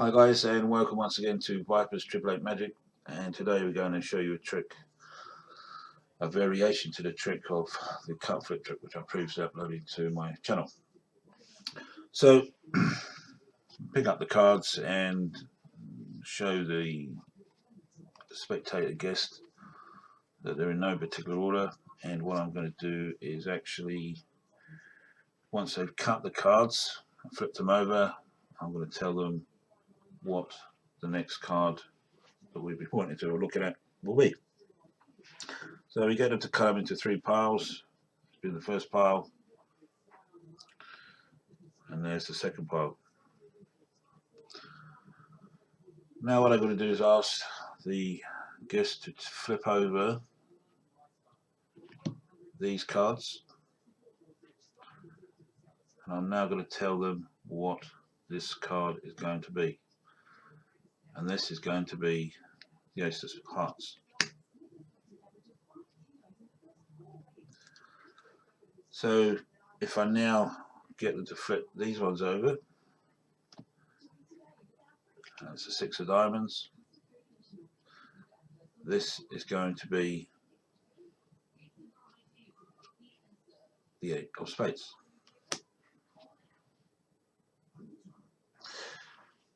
Hi guys, and welcome once again to Viper's Triple Eight Magic, and today we're going to show you a trick, a variation to the trick of the cut flip trick which I previously uploaded to my channel. So pick up the cards and show the spectator guest that they're in no particular order, and what I'm going to do is actually, once they've cut the cards and flipped them over, I'm going to tell them what the next card that we'll be pointing to or looking at will be. So we get them to cut them into three piles. It's been the first pile, and there's the second pile. Now what I'm going to do is ask the guest to flip over these cards, and I'm now going to tell them what this card is going to be, and this is going to be the Ace of Hearts. So if I now get them to flip these ones over, that's the Six of Diamonds. This is going to be the Eight of Spades.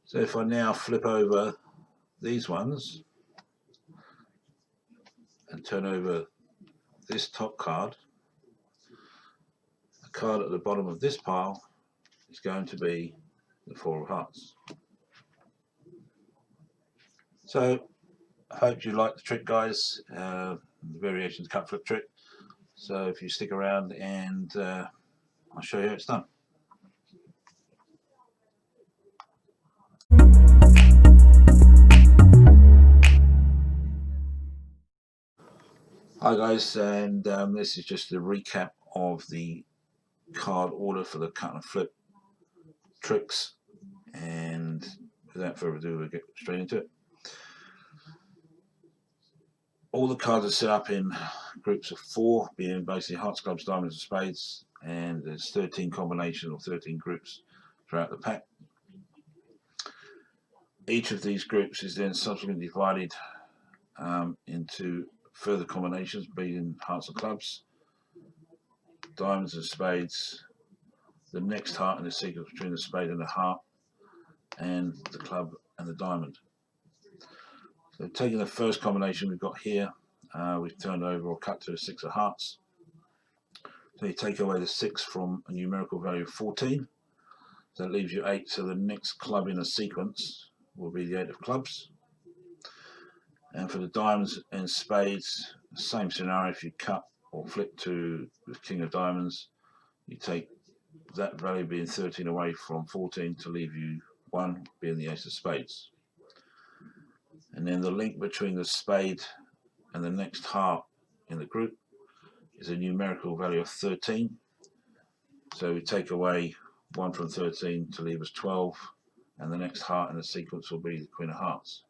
So if I now flip over these ones and turn over this top card, the card at the bottom of this pile is going to be the Four of Hearts. So I hope you like the trick, guys, the variations cut flip trick. So if you stick around, and I'll show you how it's done. Hi guys, and this is just a recap of the card order for the cut and flip tricks, and without further ado we'll get straight into it. All the cards are set up in groups of 4, being basically hearts, clubs, diamonds and spades, and there's 13 combinations or 13 groups throughout the pack. Each of these groups is then subsequently divided into further combinations, being hearts and clubs, diamonds and spades, the next heart in the sequence between the spade and the heart, and the club and the diamond. So taking the first combination we've got here, we've turned over or cut to a Six of Hearts. So you take away the 6 from a numerical value of 14, so that leaves you 8, so the next club in a sequence will be the 8 of clubs. And for the diamonds and spades, same scenario. If you cut or flip to the King of Diamonds, you take that value being 13 away from 14 to leave you 1, being the Ace of Spades. And then the link between the spade and the next heart in the group is a numerical value of 13. So we take away 1 from 13 to leave us 12, and the next heart in the sequence will be the Queen of Hearts.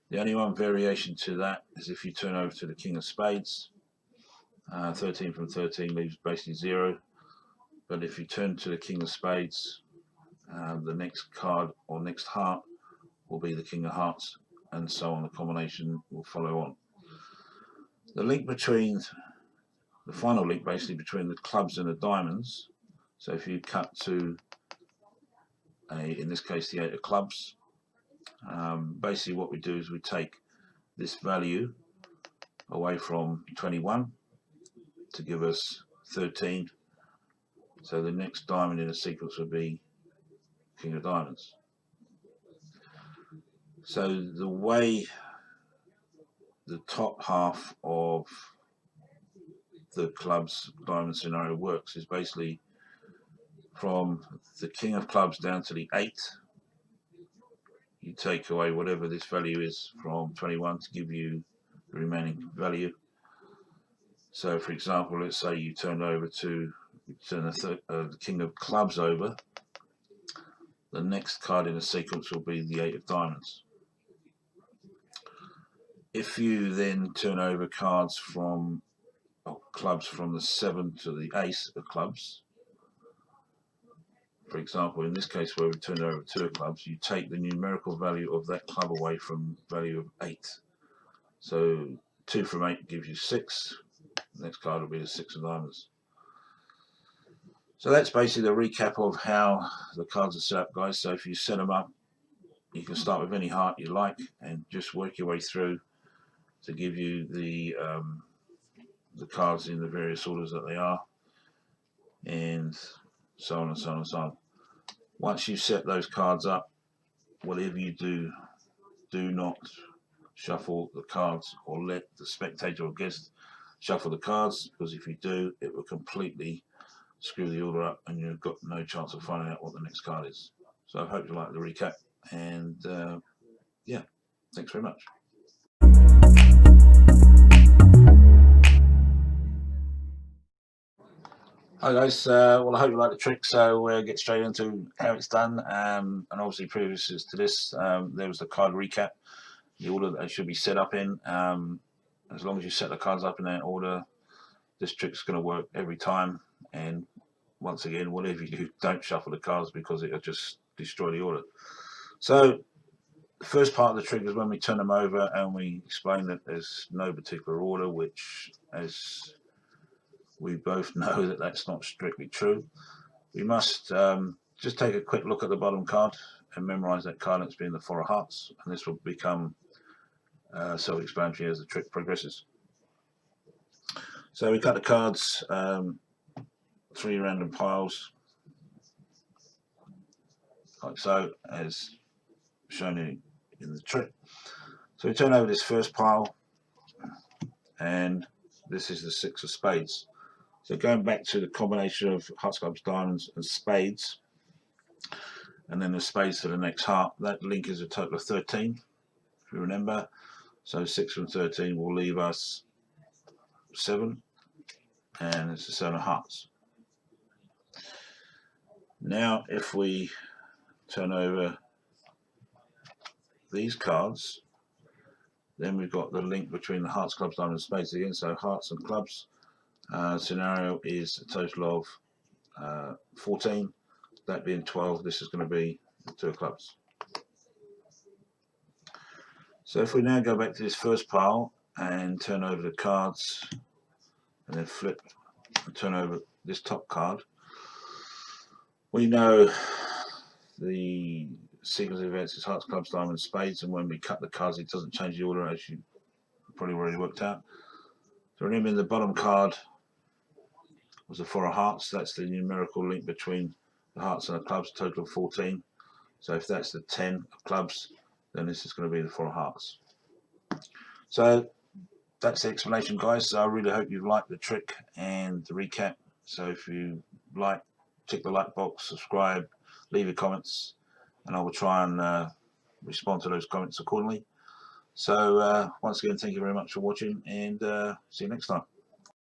The only one variation to that is if you turn over to the King of Spades. 13 from 13 leaves basically 0, but if you turn to the King of Spades, the next card or next heart will be the King of Hearts, and so on. The combination will follow on. The link between the final link basically between the clubs and the diamonds, so if you cut to in this case the 8 of clubs, basically what we do is we take this value away from 21 to give us 13, so the next diamond in the sequence would be King of Diamonds. So the way the top half of the clubs diamond scenario works is basically from the King of Clubs down to the 8, you take away whatever this value is from 21 to give you the remaining value. So for example, let's say you turn the King of Clubs over, the next card in the sequence will be the 8 of Diamonds. If you then turn over cards from clubs from the 7 to the Ace of Clubs, for example, in this case where we turn over 2 of clubs, you take the numerical value of that club away from value of 8. So 2 from 8 gives you 6. The next card will be the 6 of diamonds. So that's basically the recap of how the cards are set up, guys. So if you set them up, you can start with any heart you like and just work your way through to give you the cards in the various orders that they are, and so on and so on and so on. Once you set those cards up, whatever you do, do not shuffle the cards or let the spectator or guest shuffle the cards, because if you do, it will completely screw the order up and you've got no chance of finding out what the next card is. So I hope you like the recap, and yeah, thanks very much. Hi guys, well I hope you like the trick, so we'll get straight into how it's done, and obviously previous to this there was the card recap, the order that they should be set up in. As long as you set the cards up in that order, this trick's going to work every time, and once again, whatever you do, don't shuffle the cards because it'll just destroy the order. So the first part of the trick is when we turn them over and we explain that there's no particular order, which, as we both know, that that's not strictly true. We must just take a quick look at the bottom card and memorize that card that's being the 4 of hearts, and this will become self-explanatory as the trick progresses. So we cut the cards 3 random piles, like so, as shown in the trick. So we turn over this first pile, and this is the 6 of spades. So going back to the combination of hearts, clubs, diamonds and spades, and then the spades to the next heart, that link is a total of 13, if you remember. So 6 from 13 will leave us 7, and it's the 7 of hearts. Now if we turn over these cards, then we've got the link between the hearts, clubs, diamonds, and spades again. So hearts and clubs. Scenario is a total of 14. That being 12, this is going to be the 2 of clubs. So if we now go back to this first pile and turn over the cards, and then flip and turn over this top card, we know the sequence of events is hearts, clubs, diamonds, spades, and when we cut the cards, it doesn't change the order, as you probably already worked out. So remember, the bottom card was the 4 of hearts. That's the numerical link between the hearts and the clubs, total of 14. So if that's the 10 of clubs, then this is going to be the 4 of hearts. So that's the explanation, guys. So I really hope you've liked the trick and the recap. So if you like, tick the like box, subscribe, leave your comments, and I will try and respond to those comments accordingly. So once again, thank you very much for watching, and see you next time.